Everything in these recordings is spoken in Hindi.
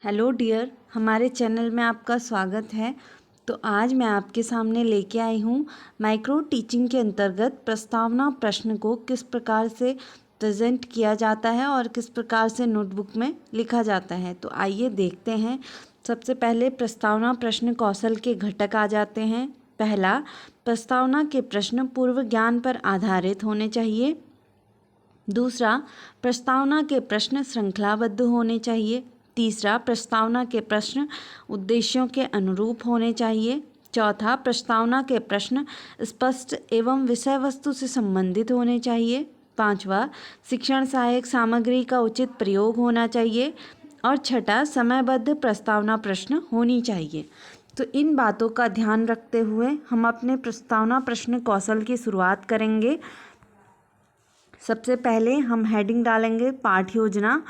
हेलो डियर, हमारे चैनल में आपका स्वागत है। तो आज मैं आपके सामने लेके आई हूँ माइक्रो टीचिंग के अंतर्गत प्रस्तावना प्रश्न को किस प्रकार से प्रेजेंट किया जाता है और किस प्रकार से नोटबुक में लिखा जाता है। तो आइए देखते हैं। सबसे पहले प्रस्तावना प्रश्न कौशल के घटक आ जाते हैं। पहला, प्रस्तावना के प्रश्न पूर्व ज्ञान पर आधारित होने चाहिए। दूसरा, प्रस्तावना के प्रश्न श्रृंखलाबद्ध होने चाहिए। तीसरा, प्रस्तावना के प्रश्न उद्देश्यों के अनुरूप होने चाहिए। चौथा, प्रस्तावना के प्रश्न स्पष्ट एवं विषय वस्तु से संबंधित होने चाहिए। पांचवा, शिक्षण सहायक सामग्री का उचित प्रयोग होना चाहिए। और छठा, समयबद्ध प्रस्तावना प्रश्न होनी चाहिए। तो इन बातों का ध्यान रखते हुए हम अपने प्रस्तावना प्रश्न कौशल की शुरुआत करेंगे। सबसे पहले हम हेडिंग डालेंगे पाठ्य योजना,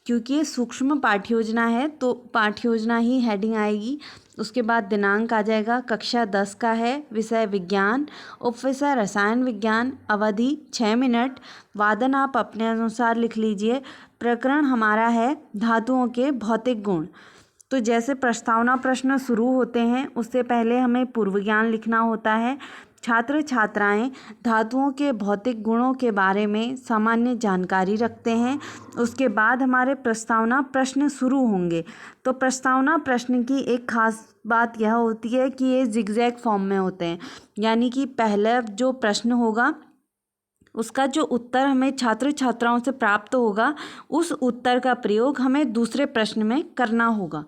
क्योंकि ये सूक्ष्म पाठ्य योजना है तो पाठ्य योजना ही हेडिंग आएगी। उसके बाद दिनांक आ जाएगा, कक्षा 10 का है, विषय विज्ञान, उपविषय रसायन विज्ञान, अवधि 6 मिनट, वादन आप अपने अनुसार लिख लीजिए। प्रकरण हमारा है धातुओं के भौतिक गुण। तो जैसे प्रस्तावना प्रश्न शुरू होते हैं उससे पहले हमें पूर्व ज्ञान लिखना होता है। छात्र छात्राएं धातुओं के भौतिक गुणों के बारे में सामान्य जानकारी रखते हैं। उसके बाद हमारे प्रस्तावना प्रश्न शुरू होंगे। तो प्रस्तावना प्रश्न की एक खास बात यह होती है कि ये जिगजैग फॉर्म में होते हैं, यानी कि पहला जो प्रश्न होगा उसका जो उत्तर हमें छात्र छात्राओं से प्राप्त होगा उस उत्तर का प्रयोग हमें दूसरे प्रश्न में करना होगा।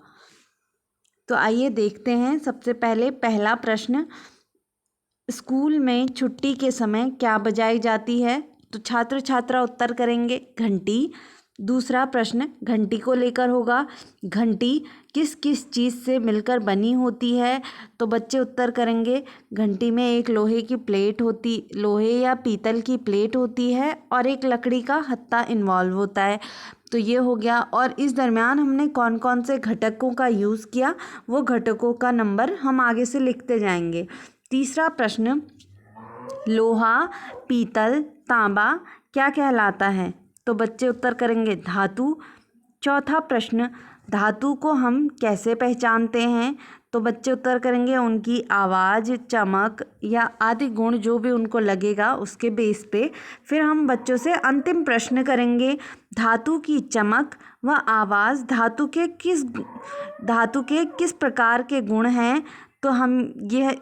तो आइए देखते हैं। सबसे पहले पहला प्रश्न, स्कूल में छुट्टी के समय क्या बजाई जाती है? तो छात्र छात्रा उत्तर करेंगे घंटी। दूसरा प्रश्न घंटी को लेकर होगा, घंटी किस किस चीज़ से मिलकर बनी होती है? तो बच्चे उत्तर करेंगे घंटी में एक लोहे या पीतल की प्लेट होती है और एक लकड़ी का हत्था इन्वॉल्व होता है। तो ये हो गया। और इस दरमियान हमने कौन कौन से घटकों का यूज़ किया वो घटकों का नंबर हम आगे से लिखते जाएंगे। तीसरा प्रश्न, लोहा, पीतल, तांबा क्या कहलाता है? तो बच्चे उत्तर करेंगे धातु। चौथा प्रश्न, धातु को हम कैसे पहचानते हैं? तो बच्चे उत्तर करेंगे उनकी आवाज़, चमक या आदि गुण जो भी उनको लगेगा उसके बेस पे। फिर हम बच्चों से अंतिम प्रश्न करेंगे, धातु की चमक व आवाज़ धातु के किस प्रकार के गुण हैं? तो हम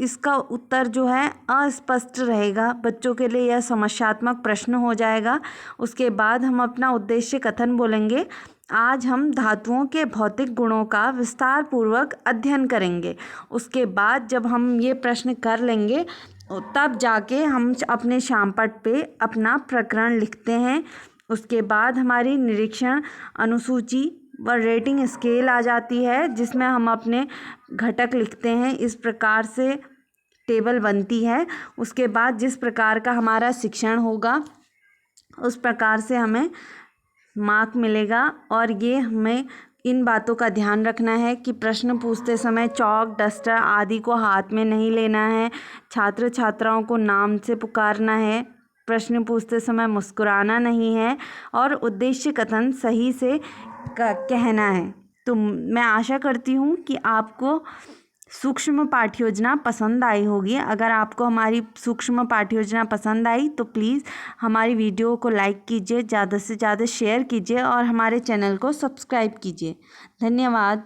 इसका उत्तर जो है अस्पष्ट रहेगा, बच्चों के लिए यह समस्यात्मक प्रश्न हो जाएगा। उसके बाद हम अपना उद्देश्य कथन बोलेंगे, आज हम धातुओं के भौतिक गुणों का विस्तार पूर्वक अध्ययन करेंगे। उसके बाद जब हम ये प्रश्न कर लेंगे तब जाके हम अपने श्यामपट्ट पे अपना प्रकरण लिखते हैं। उसके बाद हमारी निरीक्षण अनुसूची व रेटिंग स्केल आ जाती है जिसमें हम अपने घटक लिखते हैं। इस प्रकार से टेबल बनती है। उसके बाद जिस प्रकार का हमारा शिक्षण होगा उस प्रकार से हमें मार्क मिलेगा। और ये हमें इन बातों का ध्यान रखना है कि प्रश्न पूछते समय चॉक, डस्टर आदि को हाथ में नहीं लेना है। छात्र छात्राओं को नाम से पुकारना है। प्रश्न पूछते समय मुस्कुराना नहीं है और उद्देश्य कथन सही से कहना है। तो मैं आशा करती हूँ कि आपको सूक्ष्म पाठ्य योजना पसंद आई होगी। अगर आपको हमारी सूक्ष्म पाठ्य योजना पसंद आई तो प्लीज़ हमारी वीडियो को लाइक कीजिए, ज़्यादा से ज़्यादा शेयर कीजिए और हमारे चैनल को सब्सक्राइब कीजिए। धन्यवाद।